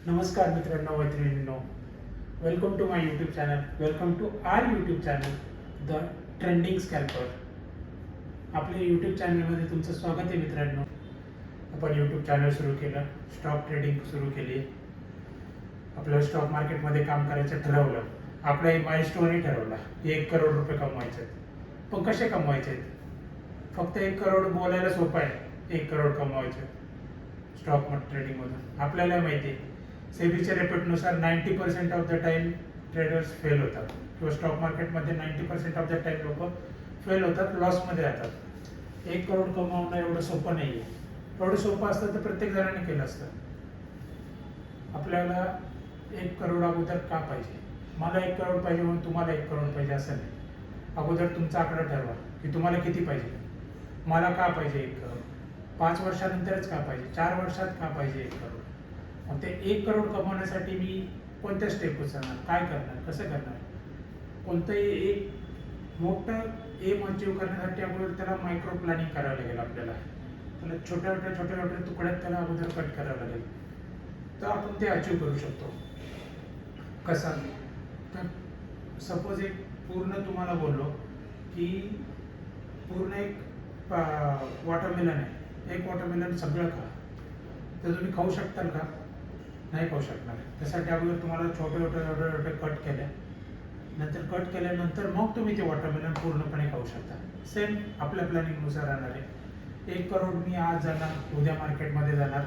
नमस्कार मित्रांनो, मैत्रिणींनो, welcome to my YouTube channel. Welcome to our YouTube channel the trending scalper. आपल्या YouTube चॅनलमध्ये तुमचं स्वागत आहे मित्रांनो. आपण यूट्यूब चॅनल सुरू केलं, स्टॉक ट्रेडिंग सुरू केली, आपलं स्टॉक मार्केटमध्ये काम करायचं ठरवलं, आपला एक माइलस्टोनही ठरवला, 1 करोड रुपये कमवायचे आहेत. पण कसे कमवायचे आहेत? फक्त 1 करोड बोलायला सोपं आहे, 1 करोड कमवायचे स्टॉक ट्रेडिंगमधून. आपल्याला माहिती आहे, सेबीच्या रिपोर्टनुसार 90% of the time traders fail होतात, किंवा स्टॉक मार्केटमध्ये 90% ऑफ द टाइम लोक फेल होतात, लॉसमध्ये जातात. 1 करोड कमावणं एवढं सोपं नाही आहे. एवढं सोपं असतं तर प्रत्येक जणाने केलं असतं. आपल्याला 1 करोड अगोदर का पाहिजे? मला 1 करोड पाहिजे म्हणून तुम्हाला 1 करोड पाहिजे असं नाही. अगोदर तुमचा आकडा ठरवा की तुम्हाला किती पाहिजे. मला का पाहिजे 1 करोड? 5 वर्षानंतरच का पाहिजे? 4 वर्षात का पाहिजे 1 करोड? मग ते 1 करोड कमवण्यासाठी मी कोणत्या स्टेप उचलणार, काय करणार, कसं करणार? कोणतंही एक मोठं एम अचीव करण्यासाठी अगोदर त्याला मायक्रो प्लॅनिंग करावं लागेल. आपल्याला त्याला छोट्या छोट्या तुकड्यात त्याला अगोदर कट करावं लागेल, तर आपण ते अचीव करू शकतो. कसं? तर सपोज एक पूर्ण तुम्हाला बोललो की पूर्ण एक वॉटरमेलन आहे, एक वॉटरमेलन सगळं खा, तर तुम्ही खाऊ शकताल का? नाही खाऊ शकणार. त्यासाठी अगोदर तुम्हाला छोटे छोटे कट केले, नंतर कट केल्यानंतर मग तुम्ही ते वॉटरमेलन पूर्णपणे खाऊ शकता. सेम आपल्या प्लॅनिंगनुसार राहणार आहे. 1 करोड मी आज जाणार, उद्या मार्केटमध्ये जाणार,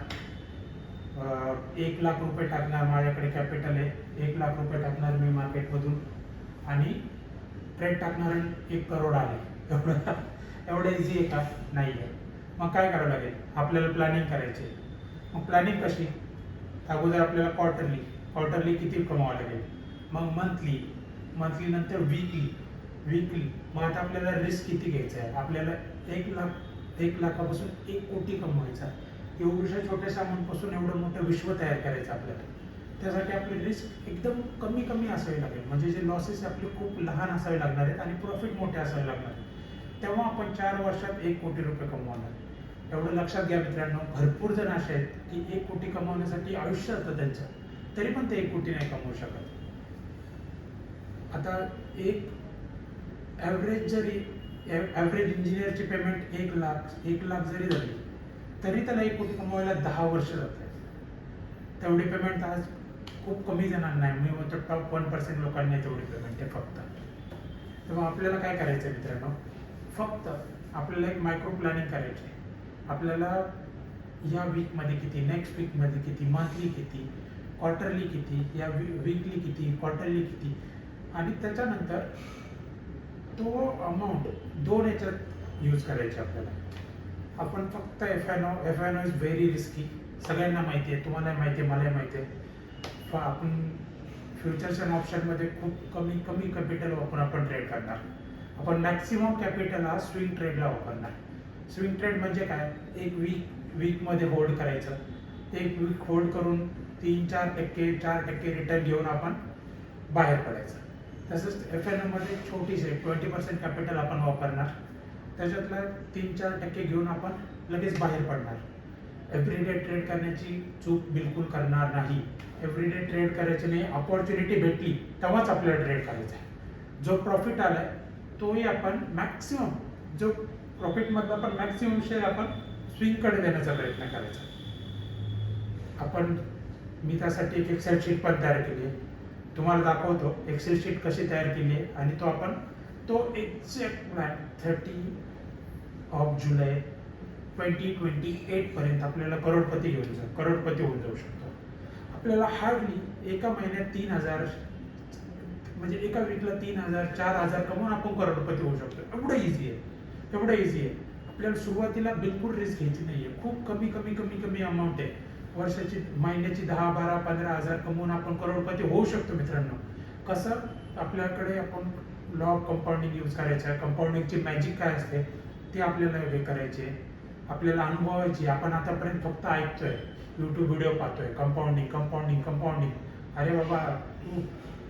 1 लाख रुपये टाकणार, माझ्याकडे कॅपिटल आहे, 1 लाख रुपये टाकणार मी मार्केटमधून आणि ट्रेड टाकणार आणि 1 करोड आले. एवढं इझी आहे का? नाही आहे. मग काय करावं लागेल? आपल्याला प्लॅनिंग करायची. मग प्लॅनिंग कशी? अगोदर आपल्याला क्वार्टरली किती कमावं लागेल, मग मंथली नंतर वीकली. मग आता आपल्याला रिस्क किती घ्यायचं आहे? आपल्याला 1 लाखापासून 1 कोटी कमवायचा. एवढ्या छोट्या सामानपासून एवढं मोठं विश्व तयार करायचं आपल्याला. त्यासाठी आपली रिस्क एकदम कमी असावी लागेल, म्हणजे जे लॉसेस आपले खूप लहान असावे लागणार आहेत आणि प्रॉफिट मोठे असावे लागणार. तेव्हा आपण 4 वर्षात 1 कोटी रुपये कमवणार. एवढं लक्षात घ्या मित्रांनो. भरपूर जण असे आहेत की 1 कोटी कमवण्यासाठी आयुष्य असतं त्यांचं, तरी पण ते 1 कोटी नाही कमवू शकत. आता एक ॲव्हरेज इंजिनियरची पेमेंट 1 लाख जरी झाली, तरी त्याला 1 कोटी कमवायला 10 वर्ष जातात. तेवढी पेमेंट आज खूप कमी जणांना आहे. मी म्हणतो टॉप 1% लोकांना तेवढी पेमेंट आहे फक्त. तेव्हा आपल्याला काय करायचं आहे मित्रांनो? फक्त आपल्याला एक मायक्रो प्लॅनिंग करायची आहे. आपल्याला या वीकमध्ये किती, नेक्स्ट वीकमध्ये किती, मंथली किती, क्वार्टरली किती, या वीकली किती, क्वार्टरली किती, आणि त्याच्यानंतर तो अमाऊंट 2 याच्यात यूज करायची आपल्याला. आपण फक्त F I know is very risky. सगळ्यांना माहिती आहे, तुम्हाला माहिती आहे, मलाही माहिती आहे. आपण फ्युचर्स अँड ऑप्शनमध्ये खूप कमी कॅपिटल वापरून आपण ट्रेड करणार. आपण मॅक्सिमम कॅपिटल हा स्विंग ट्रेडला वापरणार. स्विंग ट्रेड म्हणजे काय? एक वीकमध्ये होल्ड करायचं, 1 वीक होल्ड करून 3-4% रिटर्न घेऊन आपण बाहेर पडायचं. तसंच एफ एन ओमध्ये छोटीशी 20% कॅपिटल आपण वापरणार, त्याच्यातला 3-4% घेऊन आपण लगेच बाहेर पडणार. एव्हरीडे ट्रेड करण्याची चूक बिलकुल करणार नाही. एव्हरीडे ट्रेड करायची नाही. अपॉर्च्युनिटी भेटली तेव्हाच आपल्याला ट्रेड करायचा आहे. जो प्रॉफिट आलाय तोही आपण मॅक्सिमम, जो प्रॉफिटमधला पण मॅक्सिमम शेअर आपण स्विंगकडे देण्याचा प्रयत्न करायचा. मी त्यासाठी एक एक्सेल शीट पण तयार केली आहे, तुम्हाला दाखवतो एक्सेल शीट कशी तयार केली आहे. आणि तो एक्झॅक्ट 30 जुलै 2028 पर्यंत आपल्याला करोडपती होऊन जाऊ शकतो. आपल्याला हार्डली एका महिन्यात 3,000, म्हणजे एका वीकला 3,000 4,000 कमवून आपण करोडपती होऊ शकतो. एवढं इझी आहे. आपल्याला सुरुवातीला बिलकुल रिस्क घ्यायची नाही आहे. खूप कमी अमाऊंट आहे. वर्षाची, महिन्याची 10-12-15,000 कमवून आपण करोडपती होऊ शकतो मित्रांनो. कसं? आपल्याकडे आपण लॉ ऑफ कंपाऊंडिंग यूज करायचं आहे. कंपाऊंडिंगची मॅजिक काय असते ते आपल्याला हे करायचे, आपल्याला अनुभवायची. आपण आतापर्यंत फक्त ऐकतोय, यूट्यूब व्हिडिओ पाहतोय, कंपाऊंडिंग. अरे बाबा, तू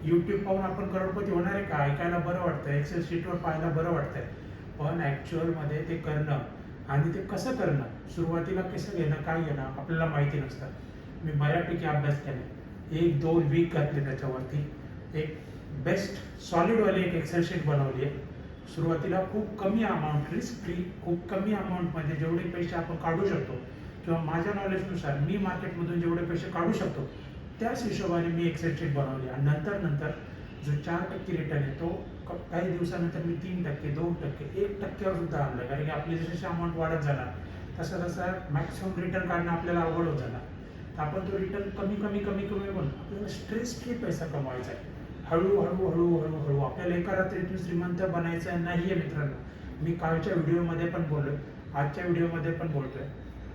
यूट्यूब पाहून आपण करोडपती होणार आहे का? ऐकायला बरं वाटतं, एक्सेल शीटवर पाहायला बरं वाटतंय, पण ॲक्च्युअलमध्ये ते करणं आणि ते कसं करणं, सुरुवातीला कसं घेणं, काय घेणं आपल्याला माहिती नसतं. मी बऱ्यापैकी अभ्यास केला, 1-2 वीक घातले त्याच्यावरती. एक बेस्ट सॉलिडवाली एक एक्सेल शीट बनवली आहे. सुरुवातीला खूप कमी अमाऊंट, रिस्क फ्री, खूप कमी अमाऊंटमध्ये जेवढे पैसे आपण काढू शकतो किंवा माझ्या नॉलेजनुसार मी मार्केटमधून जेवढे पैसे काढू शकतो त्याच हिशोबाने मी एक्सेल शीट बनवली. आणि नंतर जो 4% रिटर्न आहे तो काही दिवसानंतर मी 3%, 2%, 1%वर सुद्धा आणलं. कारण की आपली जशी अमाऊंट वाढत जाणार तसा मॅक्सिमम रिटर्न काढणं आपल्याला अवघड होत जाणार. तर आपण तो रिटर्न कमी बनून आपल्याला स्ट्रेस फ्री पैसा कमवायचा आहे. हळूहळू आपल्याला एका रात्रीतून श्रीमंत बनायचं नाही आहे मित्रांनो. मी कालच्या व्हिडिओमध्ये पण बोललोय, आजच्या व्हिडिओमध्ये पण बोलतोय.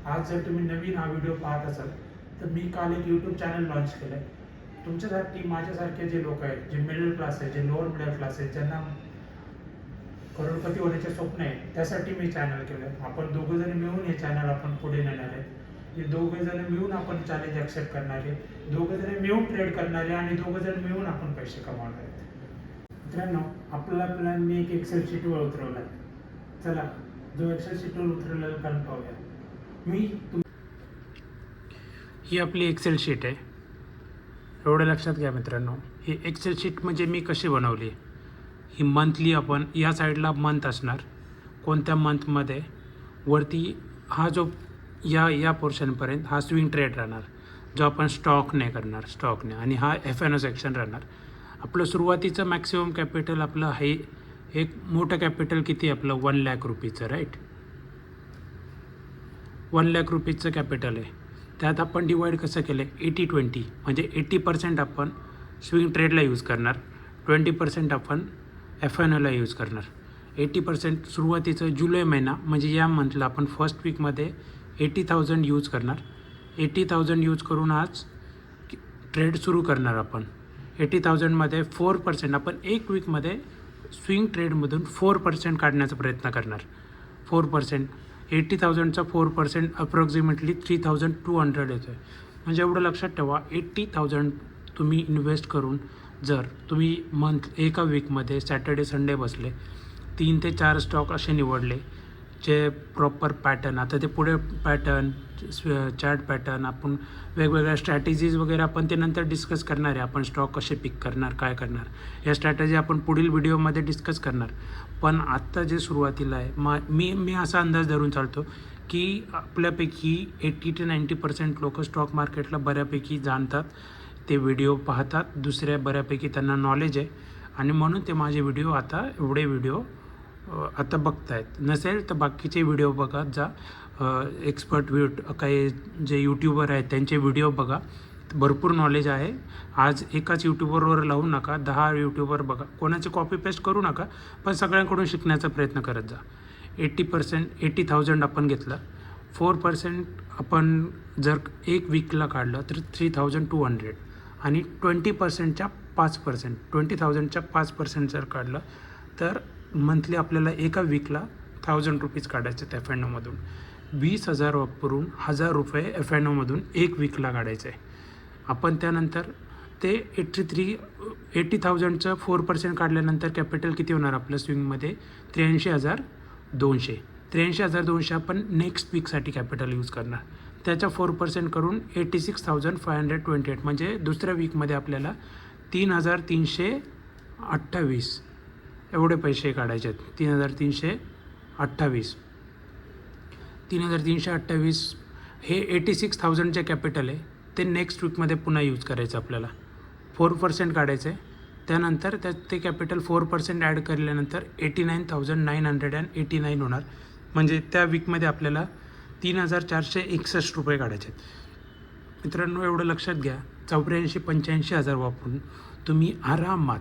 आज जर तुम्ही नवीन हा व्हिडिओ पाहत असाल तर मी काल एक यूट्यूब चॅनल लॉन्च केलं आहे. तुमच्यासाठी माझ्यासारखे जे लोक आहेत, जे मिडल क्लास आहे, जे लोअर मिडल क्लास आहे, ज्यांना करोडपती होण्याचे स्वप्न आहे, त्यासाठी मी चॅनल केलं आहे. आपण दोघंजण मिळून हे चॅनल आपण पुढे नेणार आहे. हे दोघेजण मिळून आपण चॅलेंज ॲक्सेप्ट करणारे, दोघंजण मिळून ट्रेड करणारे आणि दोघंजण मिळून आपण पैसे कमावणार आहेत. मित्रांनो, आपला प्लॅन मी एक एक्सेल शीटवर उतरवला. चला, जो एक्सेल शीटवर उतरवलेला प्लॅन पाहूया. ही आपली एक्सेल शीट आहे. एवढं लक्षात घ्या मित्रांनो, ही एक्सेल शीट म्हणजे मी कशी बनवली. ही मंथली, आपण या साईडला मंथ असणार, कोणत्या मंथमध्ये वरती हा जो या पोर्शनपर्यंत हा स्विंग ट्रेड राहणार, जो आपण स्टॉकने करणार, स्टॉकने. आणि हा F&O सेक्शन राहणार. आपलं सुरुवातीचं मॅक्सिमम कॅपिटल आपलं आहे, एक मोठं कॅपिटल किती आहे आपलं, 1 लाख रुपीचं, राईट. 1 लाख रुपीजचं कॅपिटल आहे. त्यात आपण डिवाईड कसं केलं आहे, 80-20, म्हणजे 80% आपण स्विंग ट्रेडला यूज करणार, 20% आपण F&Oला यूज करणार. 80% सुरुवातीचं जुलै महिना म्हणजे या मंथला आपण फर्स्ट वीकमध्ये 80,000 यूज करणार. 80,000 यूज करून आज ट्रेड सुरू करणार आपण. 80,000मध्ये 4% आपण एक वीकमध्ये स्विंग ट्रेडमधून 4% काढण्याचा प्रयत्न करणार. 4%, 80,000चा 4% अप्रॉक्सिमेटली 3,200 येतो आहे. म्हणजे एवढं लक्षात ठेवा, 80,000 तुम्ही इन्व्हेस्ट करून जर तुम्ही एका वीकमध्ये सॅटर्डे संडे बसले, 3 ते 4 स्टॉक असे निवडले जे प्रॉपर पॅटर्न, आता ते पुढे पॅटर्न, चार्ट पॅटर्न, आपण वेगवेगळ्या स्ट्रॅटेजीज वगैरे आपण ते नंतर डिस्कस करणार आहे. आपण स्टॉक कसे पिक करणार, काय करणार, या स्ट्रॅटेजी आपण पुढील व्हिडिओमध्ये डिस्कस करणार. पण आत्ता जे सुरुवातीला आहे, मी असा अंदाज धरून चालतो की आपल्यापैकी 80-90% लोक स्टॉक मार्केटला बऱ्यापैकी जाणतात, ते व्हिडिओ पाहतात, दुसऱ्या बऱ्यापैकी त्यांना नॉलेज आहे आणि म्हणून ते माझे व्हिडिओ एवढे व्हिडिओ आता बघतायत. नसेल तर बाकीचे व्हिडिओ बघा, जा एक्सपर्ट काही जे यूट्यूबर आहेत त्यांचे व्हिडिओ बघा, भरपूर नॉलेज आहे. आज एकाच यूट्यूबरवर लावू नका, 10 यूट्यूबर बघा, कोणाचे कॉपी पेस्ट करू नका, पण सगळ्यांकडून शिकण्याचा प्रयत्न करत जा. 80,000 आपण घेतलं, 4% आपण जर एक वीकला काढलं तर 3,200 आणि 20%च्या 5%, 20,000च्या 5% जर काढलं तर मंथली आपल्याला एका वीकला 1,000 रुपीज काढायचे आहेत F&Oमधून. 20,000 वापरून 1,000 रुपये F&Oमधून एक वीकला काढायचं आहे आपण. त्यानंतर ते 80,000चं 4% काढल्यानंतर कॅपिटल किती होणार आपलं स्विंगमध्ये, 83,200. 83,200 आपण नेक्स्ट वीकसाठी कॅपिटल यूज करणार. त्याच्या 4% करून 86,528, म्हणजे दुसऱ्या वीकमध्ये आपल्याला 3,328 एवढे पैसे काढायचे आहेत. 3,328 हे 86,000चे कॅपिटल आहे, ते नेक्स्ट वीकमध्ये पुन्हा यूज करायचं आपल्याला. 4% काढायचं आहे. त्यानंतर ते कॅपिटल 4% ॲड केल्यानंतर 89,989 होणार. म्हणजे त्या वीकमध्ये आपल्याला 3,461 रुपये काढायचे आहेत. मित्रांनो, एवढं लक्षात घ्या, 84-85,000 वापरून तुम्ही आरामात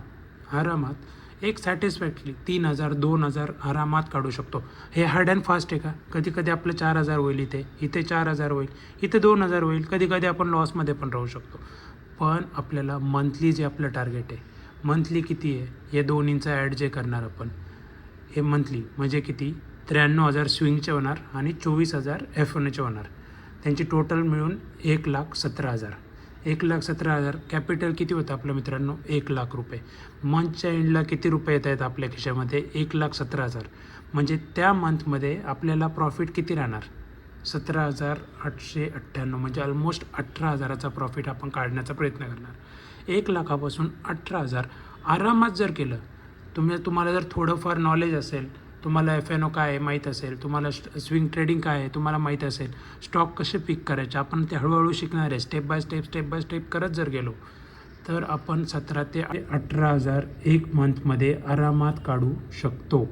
एक सॅटिस्फॅक्टली 3,000 2,000 आरामात काढू शकतो. हे हार्ड अँड फास्ट आहे का? कधी कधी आपलं 4,000 होईल, इथे 4,000 होईल, इथे 2,000 होईल, कधी कधी आपण लॉसमध्ये पण राहू शकतो. पण आपल्याला मंथली जे आपलं टार्गेट आहे, मंथली किती आहे, हे दोन्हींचा ॲड जे करणार आपण, हे मंथली म्हणजे किती, 93,000 स्विंगचे होणार आणि 24,000 F&Oचे होणार. त्यांची टोटल मिळून 1,17,000. 1,17,000 कॅपिटल किती होतं आपलं मित्रांनो, 1 लाख रुपये. मंथच्या एंडला किती रुपये येत आहेत आपल्या खिशामध्ये, 1,17,000. म्हणजे त्या मंथमध्ये आपल्याला प्रॉफिट किती राहणार, 17,898 म्हणजे ऑलमोस्ट 18,000चा प्रॉफिट आपण काढण्याचा प्रयत्न करणार. 1 लाखापासून 18,000 आरामात जर केलं, तुम्हाला जर थोडंफार नॉलेज असेल, तुम्हाला FNO काय आहे माहीत असेल, तुम्हाला स्विंग ट्रेडिंग काय आहे तुम्हाला माहीत असेल, स्टॉक कसे पिक करायचे आपण ते हळूहळू शिकणार आहे. स्टेप बाय स्टेप करत जर गेलो तर आपण 17 ते 18,000 एक मंथमध्ये आरामात काढू शकतो.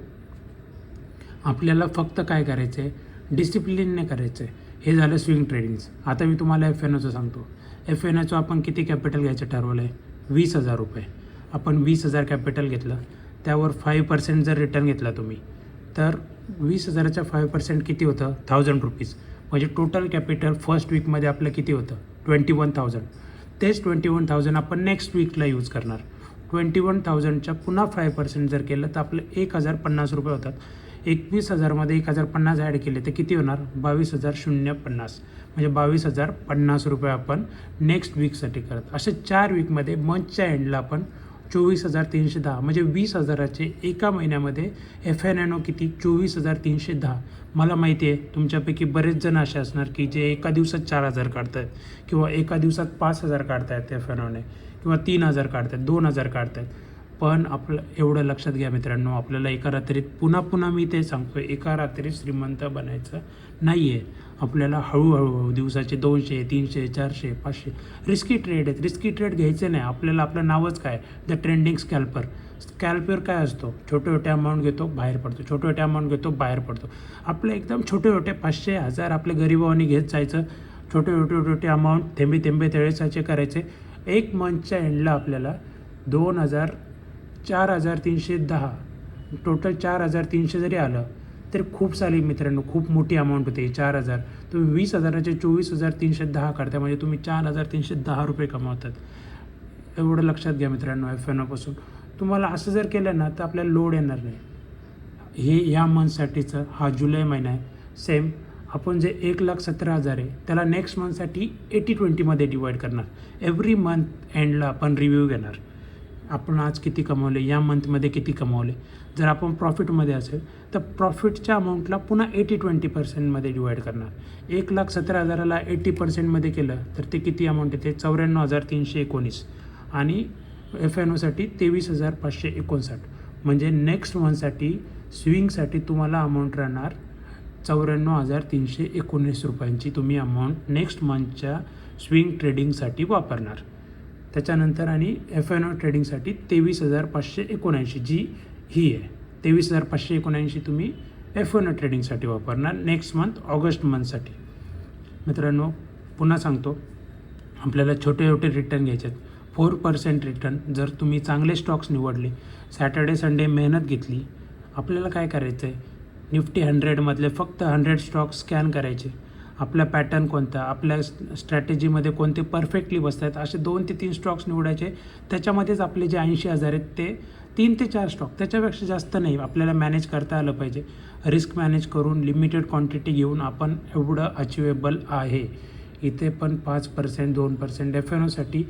आपल्याला फक्त काय करायचं आहे, डिसिप्लिनने करायचं आहे. हे झालं स्विंग ट्रेडिंगचं. आता मी तुम्हाला FNOचं सांगतो. FNOचं आपण किती कॅपिटल घ्यायचं ठरवलं आहे? 20,000 रुपये. आपण 20,000 कॅपिटल घेतलं, त्यावर 5% जर रिटर्न घेतला तुम्ही, तर 20,000च्या 5% किती होतं? 1,000 रुपीज. म्हणजे टोटल कॅपिटल फर्स्ट वीकमध्ये आपलं किती होतं? 21,000. तेच 21,000 आपण नेक्स्ट वीकला यूज करणार. 21,000च्या पुन्हा 5% जर केलं तर आपलं 1,050 रुपये होतात. 21,000मध्ये 1,050 ॲड केले तर किती होणार? 22,050. म्हणजे 22,050 रुपये आपण नेक्स्ट वीकसाठी करत. असे 4 वीकमध्ये मंथच्या एंडला आपण 24,310 म्हणजे 20,000चे एका महिन्यामध्ये FNO किती? 24,310. मला माहिती आहे तुमच्यापैकी बरेच जण असे असणार की जे एका दिवसात 4,000 काढत आहेत, किंवा एका दिवसात 5,000 काढत आहेत FNOने, किंवा 3,000 काढत आहेत, 2,000 काढत आहेत. पण आपलं एवढं लक्षात घ्या मित्रांनो, आपल्याला एका रात्रीत पुन्हा मी ते सांगतो, एका रात्रीत श्रीमंत बनायचं नाही आहे. आपल्याला हळूहळू दिवसाचे 200, 300, 400, 500 रिस्की ट्रेड आहेत. रिस्की ट्रेड घ्यायचे नाही. आपल्याला आपलं नावच काय? The trending स्कॅल्पर. स्कॅल्पर काय असतो? छोटे अमाऊंट घेतो, बाहेर पडतो, छोटे अमाऊंट घेतो, बाहेर पडतो. आपलं एकदम छोटे 500, 1000 आपल्या गरिबावानी घेत जायचं. छोटे अमाऊंट थेंबे तळेसाचे करायचे. एक मंथच्या एंडला आपल्याला 4,310 टोटल 4,300 जरी आलं तर खूप सारी मित्रांनो, खूप मोठी अमाऊंट होते. 4,000 तुम्ही 20,000चे 24,310 काढता म्हणजे तुम्ही 4,310 रुपये कमावतात. एवढं लक्षात घ्या मित्रांनो. FNOपासून तुम्हाला असं जर केलं ना तर आपल्याला लोड येणार नाही. हे ह्या मंथसाठीचं हा जुलै महिना आहे. सेम आपण जे 1,17,000 आहे त्याला नेक्स्ट मंथसाठी 80-20मध्ये डिवाईड करणार. एव्हरी मंथ एंडला आपण रिव्ह्यू घेणार. आपण आज किती कमावले, या मंथमध्ये किती कमावले. जर आपण प्रॉफिटमध्ये असेल तर प्रॉफिटच्या अमाऊंटला पुन्हा 80-20%मध्ये डिवाईड करणार. 1,17,000ला 80%मध्ये केलं तर ते किती अमाऊंट येते? 94,319. आणि FNOसाठी 23,559. म्हणजे नेक्स्ट मंथसाठी स्विंगसाठी तुम्हाला अमाऊंट राहणार 94,319 रुपयांची. तुम्ही अमाऊंट नेक्स्ट मंथच्या स्विंग ट्रेडिंगसाठी वापरणार. त्याच्यानंतर आणि FNO ट्रेडिंगसाठी 23,579 जी ही आहे. 23,579 तुम्ही FNO ट्रेडिंगसाठी वापरणार नेक्स्ट मंथ ऑगस्ट मंथसाठी. मित्रांनो पुन्हा सांगतो, आपल्याला छोटे रिटर्न घ्यायचे आहेत. 4% रिटर्न. जर तुम्ही चांगले स्टॉक्स निवडले, सॅटर्डे संडे मेहनत घेतली, आपल्याला काय करायचं आहे? निफ्टी 100मधले फक्त 100 स्टॉक स्कॅन करायचे. आपला पॅटर्न कोणता, आपल्या स्ट्रॅटेजीमध्ये कोणते परफेक्टली बसत आहेत असे 2 ते 3 स्टॉक्स निवडायचे. त्याच्यामध्येच आपले जे 80,000 आहेत ते 3 ते 4 स्टॉक, त्याच्यापेक्षा जास्त नाही. आपल्याला मॅनेज करता आलं पाहिजे. रिस्क मॅनेज करून लिमिटेड क्वांटिटी घेऊन आपण एवढं अचिवेबल आहे. इथे पण 5%, 2% FNOसाठी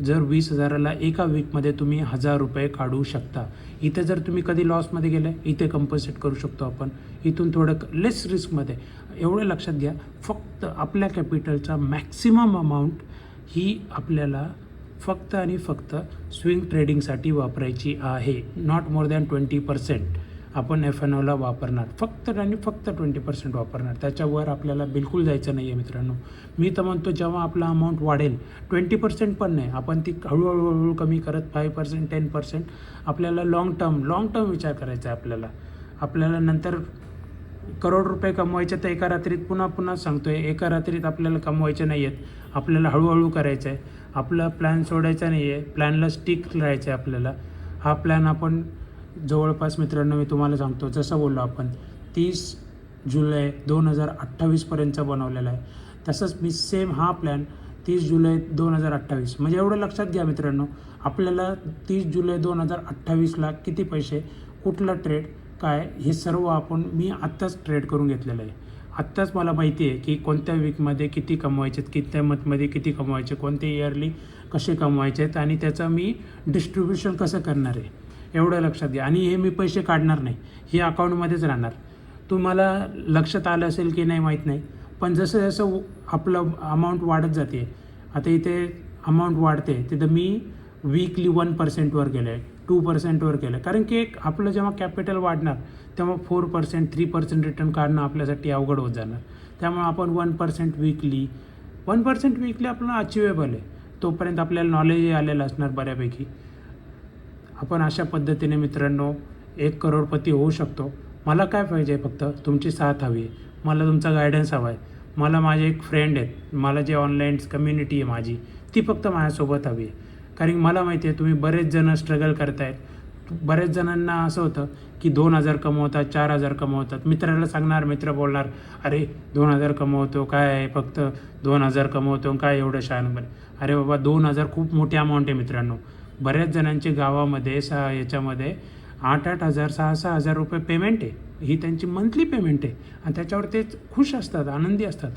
जर 20,000ला एका वीकमध्ये तुम्ही 1,000 रुपये काढू शकता. इथे जर तुम्ही कधी लॉसमध्ये गेले, इथे कंपन्सेट करू शकतो आपण. इथून थोडं लेस रिस्कमध्ये. एवढं लक्षात घ्या, फक्त आपल्या कॅपिटलचा मॅक्सिमम अमाऊंट ही आपल्याला फक्त आणि फक्त स्विंग ट्रेडिंगसाठी वापरायची आहे. नॉट मोर दॅन 20% आपण FNOला वापरणार. फक्त 20% वापरणार. त्याच्यावर आपल्याला बिलकुल जायचं नाही आहे मित्रांनो. मी तर म्हणतो जेव्हा आपला अमाऊंट वाढेल, 20% पण नाही, आपण ती हळूहळू कमी करत 5%, 10% आपल्याला लॉंग टर्म विचार करायचा आहे. आपल्याला नंतर करोड रुपये कमवायचे तर एका रात्रीत पुन्हा सांगतो आहे, एका रात्रीत आपल्याला कमवायचे नाही आहेत. आपल्याला हळूहळू करायचं आहे. आपला प्लॅन सोडायचा नाही आहे. प्लॅनला स्टिक राहायचं आहे आपल्याला. हा प्लॅन आपण जवळपास मित्रांनो मी तुम्हाला सांगतो, जसं बोललो आपण 30 जुलै 2028पर्यंतचा बनवलेला आहे. तसंच मी सेम हा प्लॅन 30 जुलै 2028 म्हणजे एवढं लक्षात घ्या मित्रांनो, आपल्याला 30 जुलै 2028ला किती पैसे, कुठला ट्रेड काय, हे सर्व मी आत्ताच ट्रेड करून घेतलेलं आहे. आत्ताच मला माहिती आहे की कोणत्या वीकमध्ये किती कमवायचे आहेत, कोणत्या मंथमध्ये किती कमवायचे, कोणते इयरली कसे कमवायचे आहेत आणि त्याचं मी डिस्ट्रीब्युशन कसं करणार आहे एवढं लक्षात घ्या. आणि हे मी पैसे काढणार नाही, हे अकाउंटमध्येच राहणार. तुम्हाला लक्षात आलं असेल की नाही माहीत नाही, पण जसं जसं आपलं अमाऊंट वाढत जाते, आता इथे अमाऊंट वाढते तिथं मी वीकली 1%वर गेलं आहे, 2%वर केलं, कारण की एक आपलं जेव्हा कॅपिटल वाढणार तेव्हा 4% 3% रिटर्न काढणं आपल्यासाठी अवघड होत जाणार. त्यामुळे आपण 1% वीकली आपलं अचिवेबल आहे. तोपर्यंत आपल्याला नॉलेजही आलेलं असणार बऱ्यापैकी. आपण अशा पद्धतीने मित्रांनो 1 करोडपती होऊ शकतो. मला काय पाहिजे, फक्त तुमची साथ हवी आहे, मला तुमचा गायडन्स हवा आहे. मला माझे एक फ्रेंड आहेत, मला जे ऑनलाईन कम्युनिटी आहे माझी, ती फक्त माझ्यासोबत हवी आहे. कारण मला माहिती आहे तुम्ही बरेच जण स्ट्रगल करतायत. बरेच जणांना असं होतं की 2,000 कमवतात, 4,000 कमवतात. मित्राला सांगणार, मित्र बोलणार, अरे 2,000 कमवतो काय आहे, फक्त 2,000 कमवतो काय एवढं शहाणपण. अरे बाबा 2,000 खूप मोठी अमाऊंट आहे मित्रांनो. बऱ्याच जणांचे गावामध्ये याच्यामध्ये 8,000 6,000 रुपये पेमेंट आहे. ही त्यांची मंथली पेमेंट आहे आणि त्याच्यावर ते खुश असतात, आनंदी असतात.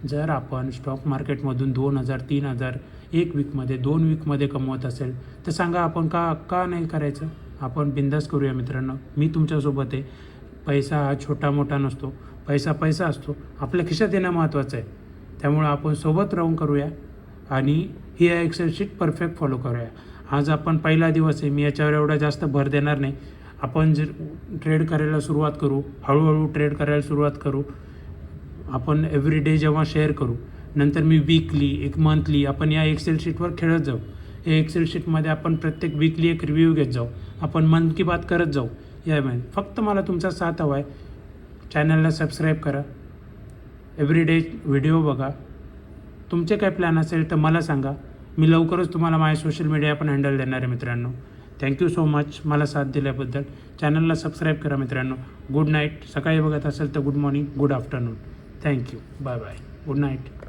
जर आपण स्टॉक मार्केटमधून 2,000 3,000 1 वीकमध्ये 2 वीकमध्ये कमवत असेल तर सांगा आपण का नाही करायचं. आपण बिंदास करूया मित्रांनो. मी तुमच्यासोबत आहे. पैसा हा छोटा मोठा नसतो, पैसा असतो. आपल्या खिशात येणं महत्त्वाचं आहे. त्यामुळं आपण सोबत राहून करूया आणि ही एक्सेल शीट परफेक्ट फॉलो करूया. आज आपण पहिला दिवस आहे, मी याच्यावर एवढा जास्त भर देणार नाही. आपण जर ट्रेड करायला सुरुवात करू, हळूहळू ट्रेड करायला सुरुवात करू. आपण एव्हरी डे जेव्हा शेअर करू, नंतर मी वीकली एक मंथली आपण या एक्सेल शीटवर खेळत जाऊ. या एक्सेल शीटमध्ये आपण प्रत्येक वीकली एक रिव्ह्यू घेत जाऊ. आपण मन की बात करत जाऊ. यामध्ये फक्त मला तुमचा साथ हवा आहे. चॅनलला सबस्क्राईब करा, एव्हरी डे व्हिडिओ बघा. तुमचे काय प्लॅन असेल तर मला सांगा. मी लवकरच तुम्हाला माझ्या सोशल मीडिया पण हँडल देणार आहे मित्रांनो. थँक्यू सो मच मला साथ दिल्याबद्दल. चॅनलला सबस्क्राईब करा मित्रांनो. Good night. सकाळी बघत असेल तर good morning, good afternoon. Thank you. Bye bye. Good night.